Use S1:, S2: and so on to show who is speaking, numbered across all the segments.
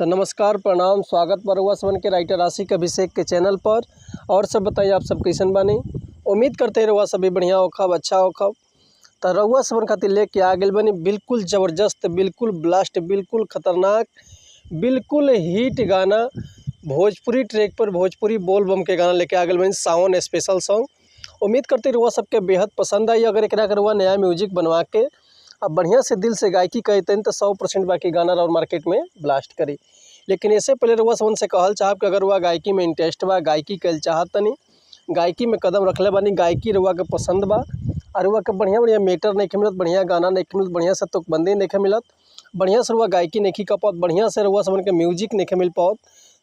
S1: तो नमस्कार प्रणाम स्वागत बा रउआ सबन के राइटर आशिक अभिषेक के चैनल पर। और सब बताइए आप सब कैसन बानी। उम्मीद करते रउआ सभी बढ़िया होखब अच्छा होखब। तो रउआ सबन खातिर लेके आ गेल बानी बिल्कुल ज़बरदस्त बिल्कुल ब्लास्ट बिल्कुल खतरनाक बिल्कुल हिट गाना भोजपुरी ट्रैक पर भोजपुरी बोल बम के गाना लेके आ गेल बानी सावन स्पेशल सॉन्ग। उम्मीद करते रउआ सबके बेहद पसंद आई। अगर एकरा रउआ नया म्यूजिक बनवा के अब बढ़िया से दिल से गायकी कहते हैं तो 100% बाकी गाना और मार्केट में ब्लास्ट करी। लेकिन इससे पहले रउआ सबन से कहल चाहब कि अगर रउआ गायकी में इंटरेस्ट बा गायकी कल चाहतनी गायकी में कदम रखले बानी गायकी रउआ के पसंद बा और रउआ के बढ़िया मीटर नहीं मिलत बढ़िया गाना नहीं मिलत बढ़िया से तुकबंदी नहीं मिलत बढ़िया से रउआ गायकी नहीं कर पाओ बढ़िया से रउआ सबन के म्यूजिक नहीं मिल पाओ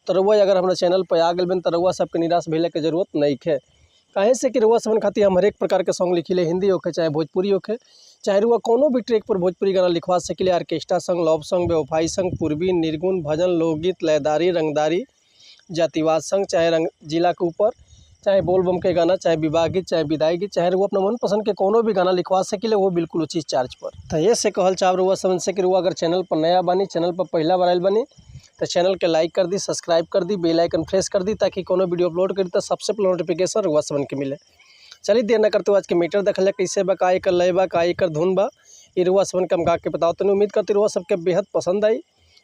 S1: तो रउआ अगर हमारे चैनल पर आ गए बन तो रउआ सबके निराश भेले के जरूरत नहीं है। काहे से कि रउआ सबन खातिर हम हर एक प्रकार के सॉन्ग लिखिले हिंदी होखे चाहे भोजपुरी होखे चाहे रउआ कोनो भी ट्रैक पर भोजपुरी गाना लिखवा सकिले। ऑर्केस्ट्रा संग लव संग बेवफाई संग पूर्वी निर्गुण भजन लोकगीत लयदारी रंगदारी जातिवाद संग चाहे रंग जिला के ऊपर चाहे बोल बम के गाना चाहे विवाह गीत चाहे विदाई गीत चाहे रउआ अपना मनपसंद के कोनो भी गाना लिखवा सकिले वो बिल्कुल उचित चार्ज पर। तो ये से कहल चाह रउआ समझ से कि रउआ अगर चैनल पर नया बानी चैनल पर पहला बार आइल बानी तो चैनल के लाइक कर दी सब्सक्राइब कर दी बेल आइकन प्रेस कर दी ताकि कोनो वीडियो अपलोड करी तो सबसे पहले नोटिफिकेशन रउआ सबन के मिले। चलिए देर न करते आज के मीटर देखल कैसे बा का एकर लय बा का एकर धुन बा ये रउआ सबन के हम गा के बताओ तनी। उम्मीद करती रउआ सबके बेहद पसंद आई।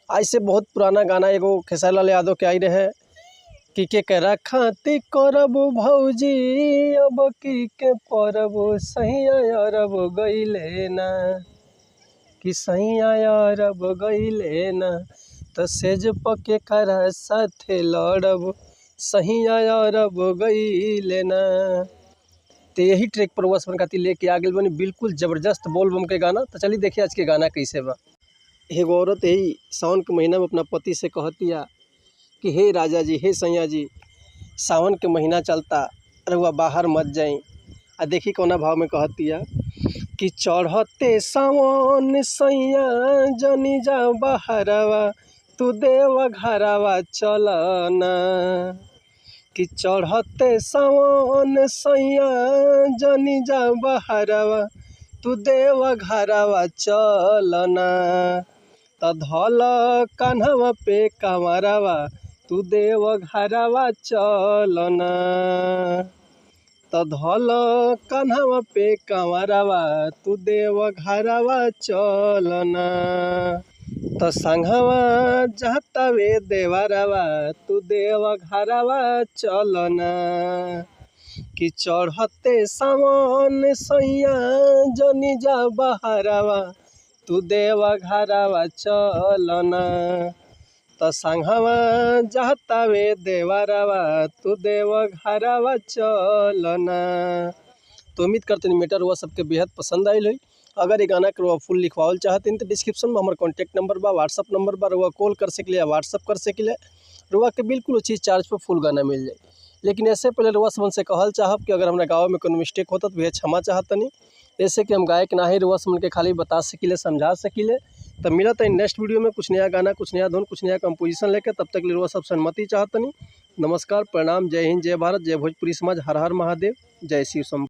S1: आज से बहुत पुराना गाना एगो खेसारी लाल यादव के आई रहे कि के खातिर करब भौजी अब की के परब सैया अरब गइले ना कि सैया अरब गइले ना तो सेज पके करा साथे लड़ब सैया अरब गइले ना। तो यही ट्रैक पर रउआ सबन खातिर लेके आ गेल बानी बिल्कुल ज़बरदस्त बोल बम के गाना। तो चलिए देखिए आज के गाना कैसे बा। एगो औरत यही सावन के महीना में अपना पति से कहतिया कि हे राजा जी हे सैया जी सावन के महीना चलता रउआ बाहर मत जाई। आ देखी कौना भाव में कहतिया कि चढ़ते सावन सैया जनी जा बहरवा तू देव घरवा चलना कि चढ़ते सावन सैया जनी जा बहरवा तू देव घरवा चलना त धल कान्हवा पे कमरवा तू देव घरवा चलना त धल कान्हवा पे कमरवा तू देव घरवा चलना त संघवा जातावे देवरवा तू देव घरवा चलना कि चढ़ते सावन सैया जनी जा बहरवा तू देव घरवा चलना त संघवा जातावे देवरवा तू देव घरवा चलना। तो उम्मीद करते हैं मीटर हुआ सबके बेहद पसंद आयल हुई। अगर ये गाना के फुल लिखवाओल चाहते हैं तो डिस्क्रिप्शन में हमारा कॉन्टैक्ट नंबर बा व्हाट्सअप नंबर बा रुआ कॉल कर सकिले व्हाट्सअप कर सकिले रुआ के बिल्कुल उचित चार्ज पर फुल गाना मिल जाए। लेकिन ऐसे पहले रुआ सबन से कहल चाहब कि अगर हमारे गाँव में कोई मिस्टेक होता तो भैया क्षमा चाहतनी ऐसे कि हम गायक ना ही रुआ सबन के खाली बता सकिले समझा सकिले। तब मिला था नेक्स्ट वीडियो में कुछ नया गाना कुछ नया धुन कुछ नया कंपोजिशन लेकर तब तक रुआ सब सहमति चाहतनी। नमस्कार प्रणाम जय हिंद जय भारत जय भोजपुरी समाज हर हर महादेव जय शिव शंभू।